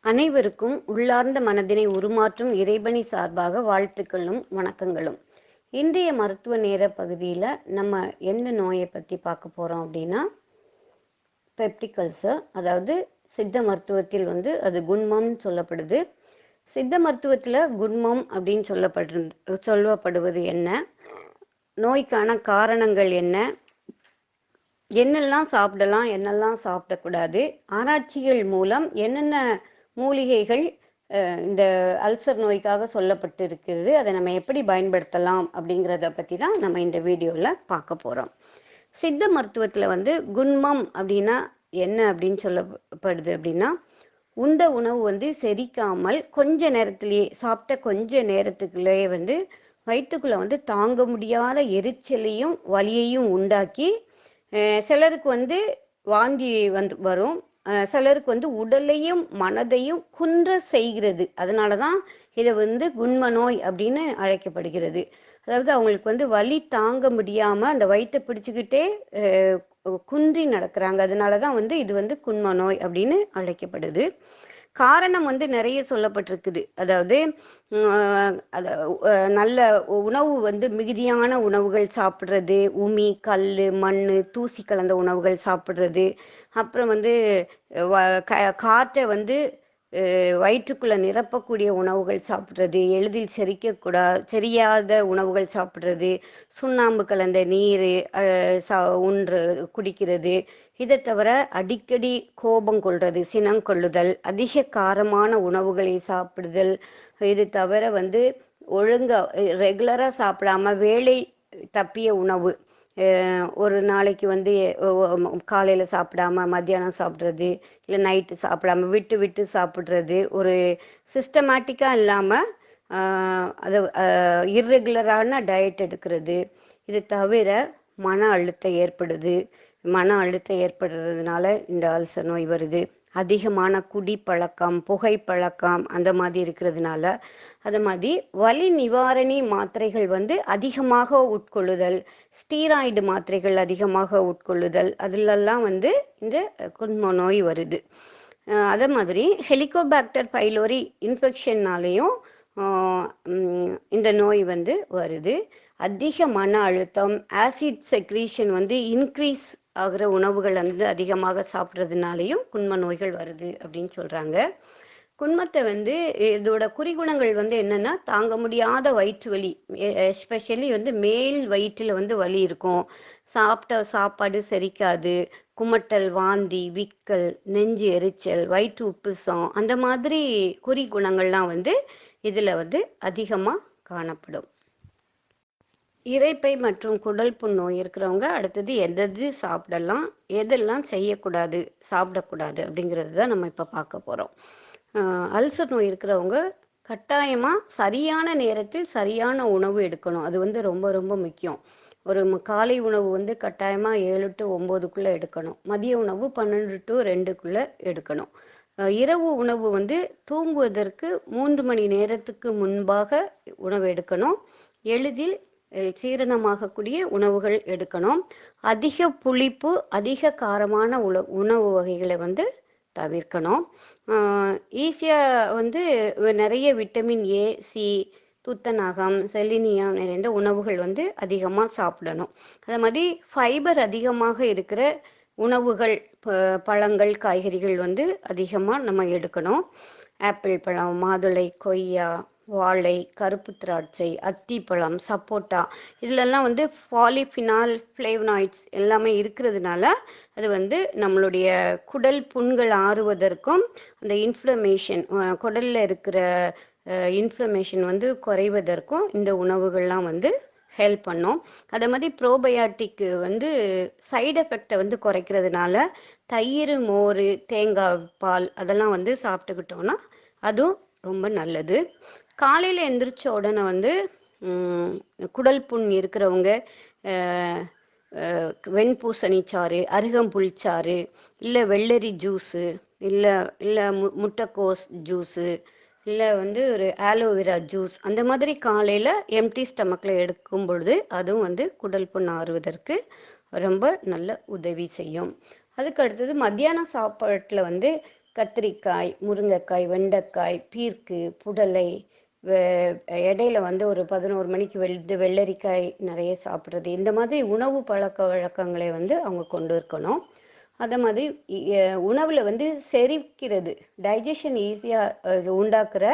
அனைவருக்கும் உள்ளார்ந்த மனதினை உருமாற்றும் இறைபணி சார்பாக வாழ்த்துக்களும் வணக்கங்களும். இன்றைய மருத்துவ நேர பகுதியில் நம்ம எந்த நோயை பற்றி பார்க்க போகிறோம் அப்படின்னா, பெப்டிக் அல்சர். அதாவது சித்த மருத்துவத்தில் அது குண்மம்னு சொல்லப்படுது. சித்த மருத்துவத்தில் குண்மம் அப்படின்னு சொல்லப்படுவது என்ன, நோய்க்கான காரணங்கள் என்ன, என்னெல்லாம் சாப்பிடலாம், என்னெல்லாம் சாப்பிடக்கூடாது, ஆராய்ச்சிகள் மூலம் என்னென்ன மூலிகைகள் இந்த அல்சர் நோய்க்காக சொல்லப்பட்டு இருக்கிறது, அதை நம்ம எப்படி பயன்படுத்தலாம் அப்படிங்கிறத பற்றி தான் நம்ம இந்த வீடியோவில் பார்க்க போகிறோம். சித்த மருத்துவத்தில் குண்மம் அப்படின்னா என்ன அப்படின்னு சொல்லப்படுது அப்படின்னா, உண்ட உணவு செரிக்காமல் கொஞ்ச நேரத்திலேயே சாப்பிட்ட கொஞ்ச நேரத்துக்குள்ளேயே வயிற்றுக்குள்ளே தாங்க முடியாத எரிச்சலையும் வலியையும் உண்டாக்கி, சிலருக்கு வாந்தி வரும், சிலருக்கு உடலையும் மனதையும் குன்ற செய்கிறது. அதனால தான் இதை குண்ம நோய் அப்படின்னு அழைக்கப்படுகிறது. அதாவது அவங்களுக்கு வலி தாங்க முடியாமல் அந்த வயிற்றை பிடிச்சிக்கிட்டே குன்றி நடக்கிறாங்க. அதனால தான் இது குண்ம நோய் அப்படின்னு அழைக்கப்படுது. காரணம் நிறைய சொல்லப்பட்டிருக்குது. அதாவது நல்ல உணவு மிகுதியான உணவுகள் சாப்பிட்றது, உமி, கல், மண், தூசி கலந்த உணவுகள் சாப்பிட்றது, அப்புறம் காற்றை வயிற்றுக்குள்ளே நிரப்பக்கூடிய உணவுகள் சாப்பிட்றது, எளிதில் செரியாத உணவுகள் சாப்பிட்றது, சுண்ணாம்பு கலந்த நீர் குடிக்கிறது, இதை தவிர அடிக்கடி கோபம் கொள்வது, சினம் கொள்ளுதல், அதிக காரமான உணவுகளை சாப்பிடுதல், இது தவிர ஒழுங்காக ரெகுலராக சாப்பிடாம வேலை தப்பிய உணவு, ஒரு நாளைக்கு காலையில் சாப்பிடாம மத்தியானம் சாப்பிட்றது, இல்லை நைட்டு சாப்பிடாம விட்டு விட்டு சாப்பிட்றது, ஒரு சிஸ்டமேட்டிக்காக இல்லாமல் அது இர்ரெகுலரான டயட் எடுக்கிறது, இது தவிர மன அழுத்தம் ஏற்படுறதுனால இந்த அல்சர் நோய் வருது. அதிகமான குடிப்பழக்கம், புகைப்பழக்கம் அந்த மாதிரி இருக்கிறதுனால, அது மாதிரி வலி நிவாரணி மாத்திரைகள் அதிகமாக உட்கொள்ளுதல், ஸ்டீராய்டு மாத்திரைகள் அதிகமாக உட்கொள்ளுதல், அதிலெல்லாம் இந்த குண்ம நோய் வருது. அதே மாதிரி ஹெலிகோபாக்டர் பைலோரி இன்ஃபெக்ஷன்னாலேயும் இந்த நோய் வருது. அதிக மன அழுத்தம், ஆசிட் செக்ரீஷன் இன்க்ரீஸ் ஆகிற உணவுகள் அதிகமாக சாப்பிட்றதுனாலையும் குண்ம நோய்கள் வருது அப்படின்னு சொல்கிறாங்க. குண்மத்தை இதோட குறிகுணங்கள் என்னென்னா, தாங்க முடியாத வயிற்று வலி, எஸ்பெஷலி மேல் வயிற்றில் வலி இருக்கும், சாப்பிட்ட சாப்பாடு செரிக்காது, குமட்டல், வாந்தி, விக்கல், நெஞ்சு எரிச்சல், வயிற்று உப்புசம், அந்த மாதிரி குறிகுணங்கள்லாம் இதில் அதிகமாக காணப்படும். இரைப்பை மற்றும் குடல் புண் நோய் இருக்கிறவங்க அடுத்தது எது சாப்பிடலாம், எதெல்லாம் செய்யக்கூடாது, சாப்பிடக்கூடாது அப்படிங்கிறது தான் நம்ம இப்போ பார்க்க போகிறோம். அல்சர் நோய் இருக்கிறவங்க கட்டாயமாக சரியான நேரத்தில் சரியான உணவு எடுக்கணும். அது ரொம்ப ரொம்ப முக்கியம். ஒரு காலை உணவு கட்டாயமாக 7 to 9க்குள்ளே எடுக்கணும். மதிய உணவு 12 to 2க்குள்ளே எடுக்கணும். இரவு உணவு தூங்குவதற்கு 3 மணி நேரத்துக்கு முன்பாக உணவு எடுக்கணும். எளிதில் சீரணமாகக்கூடிய உணவுகள் எடுக்கணும். அதிக புளிப்பு, அதிக காரமான உணவு வகைகளை தவிர்க்கணும். ஈஸியாக நிறைய விட்டமின் ஏ, சி, துத்தநாகம், செலினியம் நிறைந்த உணவுகள் அதிகமாக சாப்பிடணும். அதே மாதிரி ஃபைபர் அதிகமாக இருக்கிற உணவுகள், பழங்கள், காய்கறிகள் அதிகமாக நம்ம எடுக்கணும். ஆப்பிள் பழம், மாதுளை, கொய்யா, வாழை, கருப்பு திராட்சை, அத்திப்பழம், சப்போட்டா, இதிலெல்லாம் பாலிஃபினால், ஃப்ளேவனாய்ட்ஸ் எல்லாமே இருக்கிறதுனால அது நம்மளுடைய குடல் புண்கள் ஆறுவதற்கும், அந்த இன்ஃப்ளமேஷன், குடலில் இருக்கிற இன்ஃப்ளமேஷன் குறைவதற்கும் இந்த உணவுகள்லாம் ஹெல்ப் பண்ணும். அதே மாதிரி ப்ரோபயாட்டிக்கு சைடு எஃபெக்டை குறைக்கிறதுனால தயிர், மோர், தேங்காய் பால் அதெல்லாம் சாப்பிட்டுக்கிட்டோன்னா அதுவும் ரொம்ப நல்லது. காலையில் எந்திரிச்ச உடனே குடல் புண் இருக்கிறவங்க வெண்பூசணி சாறு, அருகம்புல் சாறு, இல்லை வெள்ளரி ஜூஸு, இல்லை முட்டைக்கோஸ் ஜூஸு, இல்லை ஒரு ஆலோவேரா ஜூஸ், அந்த மாதிரி காலையில் எம்டி ஸ்டமக்கில் எடுக்கும் பொழுது அதுவும் குடல் புண் ஆறுவதற்கு ரொம்ப நல்ல உதவி செய்யும். அதுக்கு அடுத்தது மத்தியான சாப்பாட்டில் கத்திரிக்காய், முருங்கைக்காய், வெண்டைக்காய், பீர்க்கு, புடலை, வெ இடையில வந்து ஒரு 11 மணிக்கு வெள்ளரிக்காய் நிறைய சாப்பிட்றது. இந்த மாதிரி உணவு பழக்கவழக்கங்களை வந்து அவங்க கொண்டு இருக்கணும். அதே மாதிரி உணவில் வந்து செரிக்கிறது, டைஜஷன் ஈஸியாக உண்டாக்குற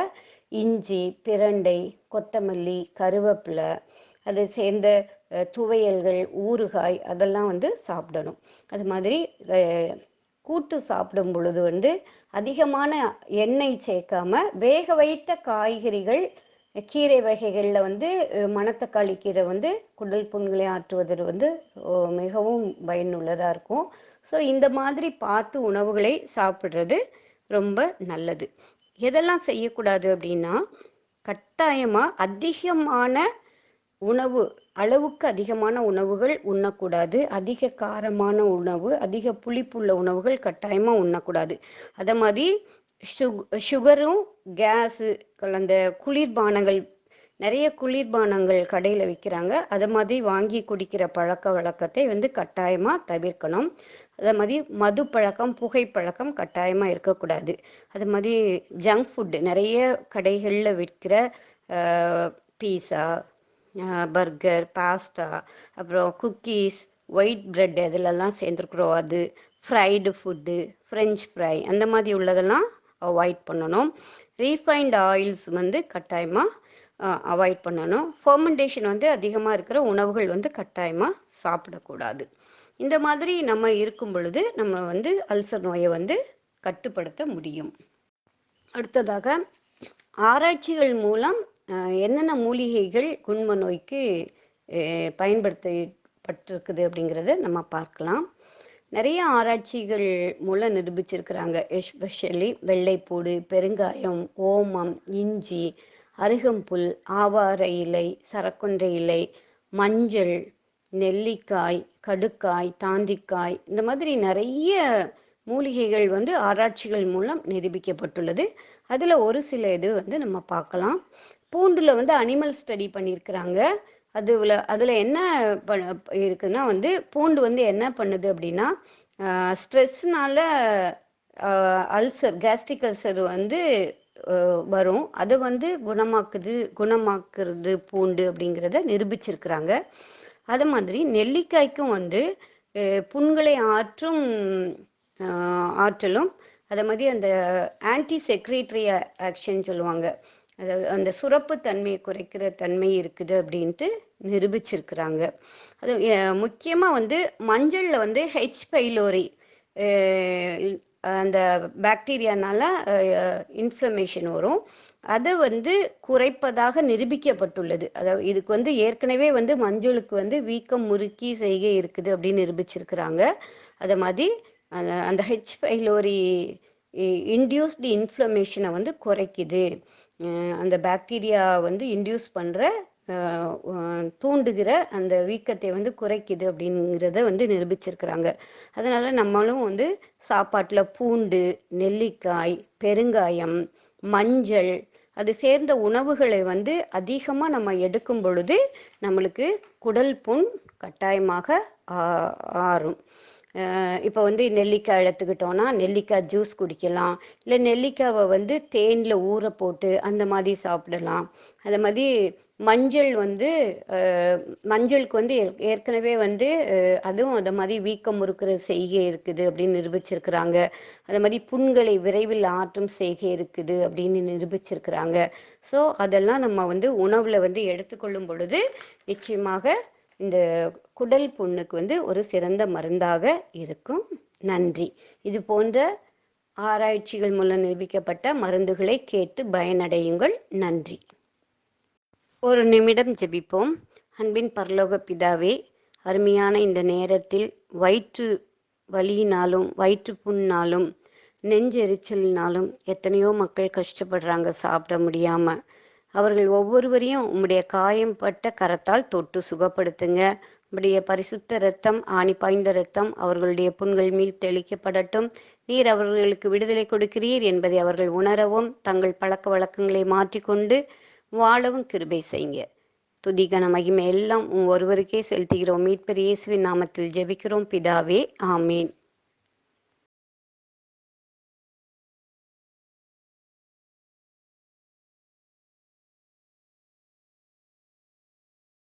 இஞ்சி, பிரண்டை, கொத்தமல்லி, கருவேப்பிலை, அதை சேர்ந்த துவையல்கள், ஊறுகாய் அதெல்லாம் வந்து சாப்பிடணும். அது மாதிரி கூட்டு சாப்பிடும் பொழுது வந்து அதிகமான எண்ணெய் சேர்க்காம வேக வைத்த காய்கறிகள், கீரை வகைகளில் வந்து மணத்தக்காளி கீரை வந்து குடல் புண்களை ஆற்றுவதில் வந்து மிகவும் பயனுள்ளதாக இருக்கும். ஸோ இந்த மாதிரி பார்த்து உணவுகளை சாப்பிட்றது ரொம்ப நல்லது. எதெல்லாம் செய்யக்கூடாது அப்படின்னா, கட்டாயமாக அதிகமான உணவு, அளவுக்கு அதிகமான உணவுகள் உண்ணக்கூடாது. அதிக காரமான உணவு, அதிக புளிப்புள்ள உணவுகள் கட்டாயமாக உண்ணக்கூடாது. அதை மாதிரி சுகரும் கேஸு கலந்த குளிர்பானங்கள், நிறைய குளிர்பானங்கள் கடையில் விற்கிறாங்க. அதை மாதிரி வாங்கி குடிக்கிற பழக்க வழக்கத்தை வந்து கட்டாயமாக தவிர்க்கணும். அதே மாதிரி மது பழக்கம், புகைப்பழக்கம் கட்டாயமாக இருக்கக்கூடாது. அது மாதிரி ஜங்க் ஃபுட்டு நிறைய கடைகளில் விற்கிற பீஸா, பர்கர், பாஸ்தா, அப்புறம் குக்கீஸ், ஒயிட் பிரெட் இதிலெல்லாம் சேர்ந்துருக்குறோம். அது ஃப்ரைடு ஃபுட்டு, ஃப்ரெஞ்ச் ஃப்ரை அந்த மாதிரி உள்ளதெல்லாம் அவாய்ட் பண்ணணும். ரீஃபைண்ட் ஆயில்ஸ் வந்து கட்டாயமாக அவாய்ட் பண்ணணும். ஃபர்மெண்டேஷன் வந்து அதிகமாக இருக்கிற உணவுகள் வந்து கட்டாயமாக சாப்பிடக்கூடாது. இந்த மாதிரி நம்ம இருக்கும் பொழுது நம்ம வந்து அல்சர் நோயை வந்து கட்டுப்படுத்த முடியும். அடுத்ததாக ஆராய்ச்சிகள் மூலம் என்னென்ன மூலிகைகள் குண்ம நோய்க்கு பயன்படுத்தப்பட்டிருக்குது அப்படிங்கிறத நம்ம பார்க்கலாம். நிறைய ஆராய்ச்சிகள் மூலம் நிரூபிச்சிருக்கிறாங்க. எஸ்பெஷலி வெள்ளைப்பூடு, பெருங்காயம், ஓமம், இஞ்சி, அருகம்புல், ஆவார இலை, சரக்கொன்றை இலை, மஞ்சள், நெல்லிக்காய், கடுக்காய், தாண்டிக்காய், இந்த மாதிரி நிறைய மூலிகைகள் வந்து ஆராய்ச்சிகள் மூலம் நிரூபிக்கப்பட்டுள்ளது. அதில் ஒரு சில இது வந்து நம்ம பார்க்கலாம். பூண்டில் வந்து அனிமல் ஸ்டடி பண்ணியிருக்கிறாங்க. அதில் என்ன இருக்குதுன்னா வந்து பூண்டு வந்து என்ன பண்ணுது அப்படின்னா, ஸ்ட்ரெஸ்னால அல்சர், கேஸ்ட்ரிக் அல்சர் வந்து வரும். அதை வந்து குணமாக்குறது பூண்டு அப்படிங்கிறத நிரூபிச்சிருக்கிறாங்க. அது மாதிரி நெல்லிக்காய்க்கும் வந்து புண்களை ஆற்றும் ஆற்றலும், அதை மாதிரி அந்த ஆன்டி செக்ரேட்டரி ஆக்ஷன் சொல்லுவாங்க, அதாவது அந்த சுரப்பு தன்மையை குறைக்கிற தன்மை இருக்குது அப்படின்ட்டு நிரூபிச்சிருக்கிறாங்க. அது முக்கியமாக வந்து மஞ்சளில் வந்து ஹெச் பைலோரி அந்த பாக்டீரியானால இன்ஃப்ளமேஷன் வரும். அதை வந்து குறைப்பதாக நிரூபிக்கப்பட்டுள்ளது. அதாவது இதுக்கு வந்து ஏற்கனவே வந்து மஞ்சளுக்கு வந்து வீக்கம், முறுக்கி செய்கை இருக்குது அப்படின்னு நிரூபிச்சிருக்கிறாங்க. அதை மாதிரி அந்த ஹெச் பைலோரி இன்டியூஸ்டு இன்ஃப்ளமேஷனை வந்து குறைக்குது, அந்த பாக்டீரியா வந்து இன்டியூஸ் பண்ணுற தூண்டுகிற அந்த வீக்கத்தை வந்து குறைக்குது அப்படிங்கிறத வந்து நிரூபிச்சிருக்கிறாங்க. அதனால் நம்மளும் வந்து சாப்பாட்டில் பூண்டு, நெல்லிக்காய், பெருங்காயம், மஞ்சள் அது சேர்ந்த உணவுகளை வந்து அதிகமாக நம்ம எடுக்கும் பொழுது நம்மளுக்கு குடல் புண் கட்டாயமாக ஆறும். இப்போ வந்து நெல்லிக்காய் எடுத்துக்கிட்டோன்னா நெல்லிக்காய் ஜூஸ் குடிக்கலாம், இல்லை நெல்லிக்காவை வந்து தேனில் ஊற போட்டு அந்த மாதிரி சாப்பிடலாம். அது மாதிரி மஞ்சள் வந்து மஞ்சளுக்கு வந்து ஏற்கனவே வந்து அதுவும் அதை மாதிரி வீக்கம் முறுக்கிற செய்கை இருக்குது அப்படின்னு நிரூபிச்சிருக்கிறாங்க. அது மாதிரி புண்களை விரைவில் ஆற்றும் செய்கை இருக்குது அப்படின்னு நிரூபிச்சிருக்கிறாங்க. ஸோ அதெல்லாம் நம்ம வந்து உணவில் வந்து எடுத்துக்கொள்ளும் பொழுது நிச்சயமாக இந்த குடல் புண்ணுக்கு வந்து ஒரு சிறந்த மருந்தாக இருக்கும். நன்றி. இது போன்ற ஆராய்ச்சிகள் மூலம் நிரூபிக்கப்பட்ட மருந்துகளை கேட்டு பயனடையுங்கள். நன்றி. ஒரு நிமிடம் ஜெபிப்போம். அன்பின் பரலோக பிதாவே, அருமையான இந்த நேரத்தில் வயிற்று வலியினாலும் வயிற்று புண்ணாலும் நெஞ்செரிச்சலினாலும் எத்தனையோ மக்கள் கஷ்டப்படுறாங்க சாப்பிட முடியாமல். அவர்கள் ஒவ்வொருவரையும் உம்முடைய காயம்பட்ட கரத்தால் தொட்டு சுகப்படுத்துங்க. உம்முடைய பரிசுத்த இரத்தம், ஆணி பாய்ந்த இரத்தம் அவர்களுடைய புண்கள் மீது தெளிக்கப்படட்டும். நீர் அவர்களுக்கு விடுதலை கொடுக்கிறீர் என்பதை அவர்கள் உணரவும், தங்கள் பழக்க வழக்கங்களை மாற்றிக்கொண்டு வாழவும் கிருபை செய்யுங்க. துதிகன மகிமை எல்லாம் ஒருவருக்கே செலுத்துகிறோம். மீட்பர் இயேசுவின் நாமத்தில் ஜெபிக்கிறோம் பிதாவே, ஆமேன்.